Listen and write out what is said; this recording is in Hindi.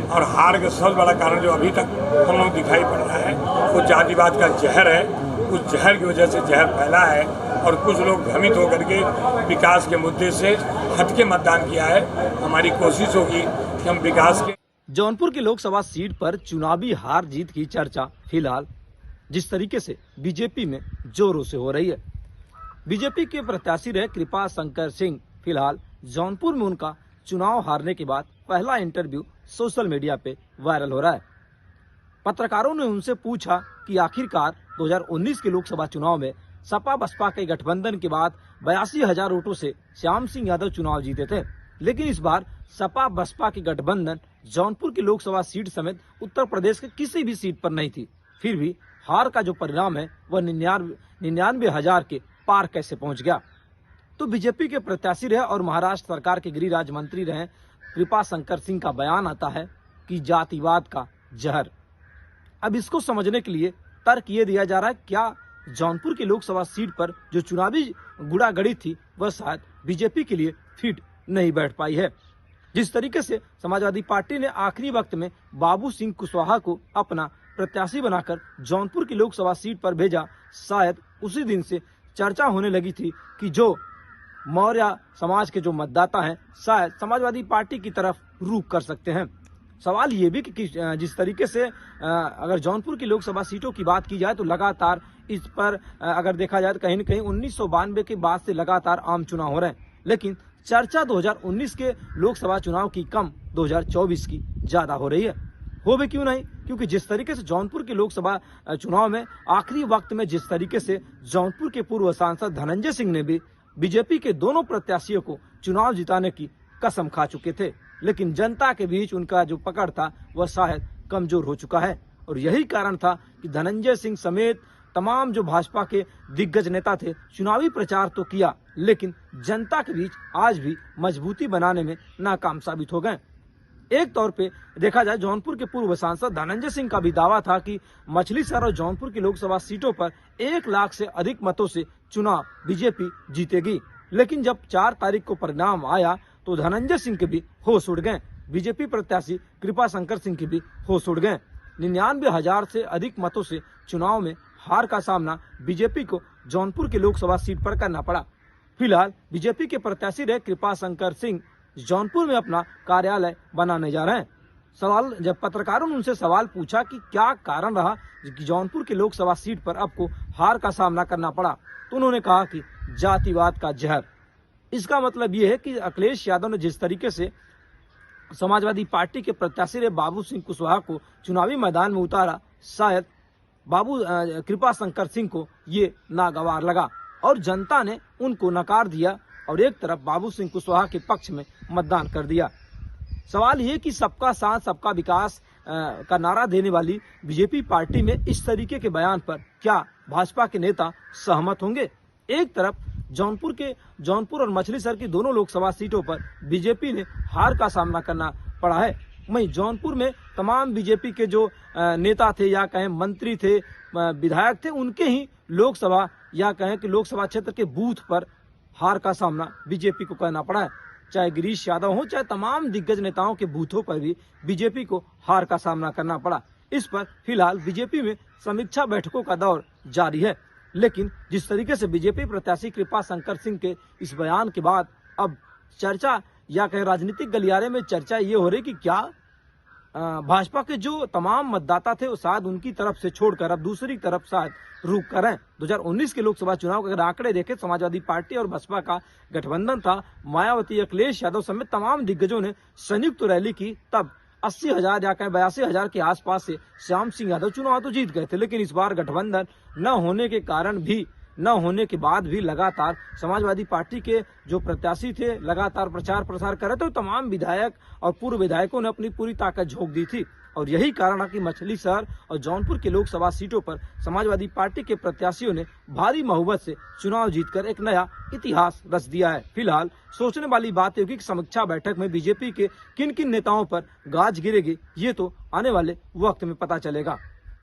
और हार का सबसे बड़ा कारण जो अभी तक हम लोग दिखाई पड़ रहा है वो जातिवाद का जहर है। उस जहर की वजह से जहर फैला है और कुछ लोग भ्रमित होकर के विकास के मुद्दे से हटके मतदान किया है। हमारी कोशिश होगी कि हम विकास के। जौनपुर की लोकसभा सीट पर चुनावी हार जीत की चर्चा फिलहाल जिस तरीके से बीजेपी में जोरों से हो रही है। बीजेपी के प्रत्याशी रहे कृपा शंकर सिंह फिलहाल जौनपुर में उनका चुनाव हारने के बाद पहला इंटरव्यू सोशल मीडिया पे वायरल हो रहा है। पत्रकारों ने उनसे पूछा कि आखिरकार 2019 के लोकसभा चुनाव में सपा बसपा के गठबंधन के बाद 82,000 वोटों से श्याम सिंह यादव चुनाव जीते थे, लेकिन इस बार सपा बसपा की गठबंधन जौनपुर की लोकसभा सीट समेत उत्तर प्रदेश के किसी भी सीट पर नहीं थी। फिर भी हार का जो परिणाम है वह 99,000 के पार कैसे पहुंच गया। तो बीजेपी के प्रत्याशी रहे और महाराष्ट्र सरकार के गृह राज्य मंत्री रहे कृपा शंकर सिंह का बयान आता है कि जातिवाद का जहर। अब इसको समझने के लिए तर्क ये दिया जा रहा है, क्या जौनपुर की लोकसभा सीट पर जो चुनावी गुड़ागड़ी थी वह शायद बीजेपी के लिए फिट नहीं बैठ पाई है। जिस तरीके से समाजवादी पार्टी ने आखिरी वक्त में बाबू सिंह कुशवाहा को अपना प्रत्याशी बनाकर जौनपुर की लोकसभा सीट पर भेजा, शायद उसी दिन से चर्चा होने लगी थी कि जो मौर्य समाज के जो मतदाता हैं शायद समाजवादी पार्टी की तरफ रुख कर सकते हैं। सवाल ये भी कि जिस तरीके से अगर जौनपुर की लोकसभा सीटों की बात की जाए तो लगातार इस पर अगर देखा जाए तो कहीं न कहीं 1992 के बाद से लगातार आम चुनाव हो रहे हैं, लेकिन चर्चा 2019 के लोकसभा चुनाव की कम 2024 की ज्यादा हो रही है। हो भी क्यों नहीं, क्योंकि जिस तरीके से जौनपुर के लोकसभा चुनाव में आखिरी वक्त में जिस तरीके से जौनपुर के पूर्व सांसद धनंजय सिंह ने भी बीजेपी के दोनों प्रत्याशियों को चुनाव जिताने की कसम खा चुके थे, लेकिन जनता के बीच उनका जो पकड़ था वह शायद कमजोर हो चुका है। और यही कारण था कि धनंजय सिंह समेत तमाम जो भाजपा के दिग्गज नेता थे चुनावी प्रचार तो किया, लेकिन जनता के बीच आज भी मजबूती बनाने में नाकाम साबित हो गए। एक तौर पे देखा जाए जौनपुर के पूर्व सांसद धनंजय सिंह का भी दावा था कि मछलीशहर और जौनपुर की लोकसभा सीटों पर 1 लाख से अधिक मतों से चुनाव बीजेपी जीतेगी, लेकिन जब 4 तारीख को परिणाम आया तो धनंजय सिंह के भी होश उड़ गए, बीजेपी प्रत्याशी कृपा शंकर सिंह के भी होश उड़ गए। 99,000 से अधिक मतों से चुनाव में हार का सामना बीजेपी को जौनपुर की लोकसभा सीट पर करना पड़ा। फिलहाल बीजेपी के प्रत्याशी रहे कृपा शंकर सिंह जौनपुर में अपना कार्यालय बनाने जा रहे हैं। सवाल जब पत्रकारों ने उनसे सवाल पूछा कि क्या कारण रहा कि जौनपुर की लोकसभा सीट पर आपको हार का सामना करना पड़ा, तो उन्होंने कहा कि जातिवाद का जहर। इसका मतलब ये है कि अखिलेश यादव ने जिस तरीके से समाजवादी पार्टी के प्रत्याशी रहे बाबू सिंह कुशवाहा को चुनावी मैदान में उतारा, शायद कृपा शंकर सिंह को ये नागवार लगा और जनता ने उनको नकार दिया और एक तरफ बाबू सिंह कुशवाहा के पक्ष में मतदान कर दिया। सवाल ये कि सबका साथ सबका विकास का नारा देने वाली बीजेपी पार्टी में इस तरीके के बयान पर क्या भाजपा के नेता सहमत होंगे। एक तरफ जौनपुर और मछलीशहर की दोनों लोकसभा सीटों पर बीजेपी ने हार का सामना करना पड़ा है, वहीं जौनपुर में तमाम बीजेपी के जो नेता थे या कहें मंत्री थे, विधायक थे, उनके ही लोकसभा या कहें कि लोकसभा क्षेत्र के बूथ पर हार का सामना बीजेपी को करना पड़ा है। चाहे गिरीश यादव हो, चाहे तमाम दिग्गज नेताओं के बूथों पर भी बीजेपी को हार का सामना करना पड़ा। इस पर फिलहाल बीजेपी में समीक्षा बैठकों का दौर जारी है, लेकिन जिस तरीके से बीजेपी प्रत्याशी कृपा शंकर सिंह के इस बयान के बाद अब चर्चा या कहें राजनीतिक गलियारे में चर्चा ये हो रही कि क्या भाजपा के जो तमाम मतदाता थे वो शायद उनकी तरफ से छोड़कर अब दूसरी तरफ शायद रुख करें। 2019 के लोकसभा चुनाव के अगर आंकड़े देखें, समाजवादी पार्टी और बसपा का गठबंधन था, मायावती, अखिलेश यादव समेत तमाम दिग्गजों ने संयुक्त रैली की, तब 80,000 या कहें 82,000 के आसपास से श्याम सिंह यादव चुनाव तो जीत गए थे। लेकिन इस बार गठबंधन न होने के कारण भी, न होने के बाद भी लगातार समाजवादी पार्टी के जो प्रत्याशी थे लगातार प्रचार प्रसार कर रहे थे, तो तमाम विधायक और पूर्व विधायकों ने अपनी पूरी ताकत झोंक दी थी। और यही कारण है कि मछलीशहर और जौनपुर की लोकसभा सीटों पर समाजवादी पार्टी के प्रत्याशियों ने भारी बहुमत से चुनाव जीतकर एक नया इतिहास रच दिया है। फिलहाल सोचने वाली बात होगी कि समीक्षा बैठक में बीजेपी के किन किन नेताओं पर गाज गिरेगी, ये तो आने वाले वक्त में पता चलेगा।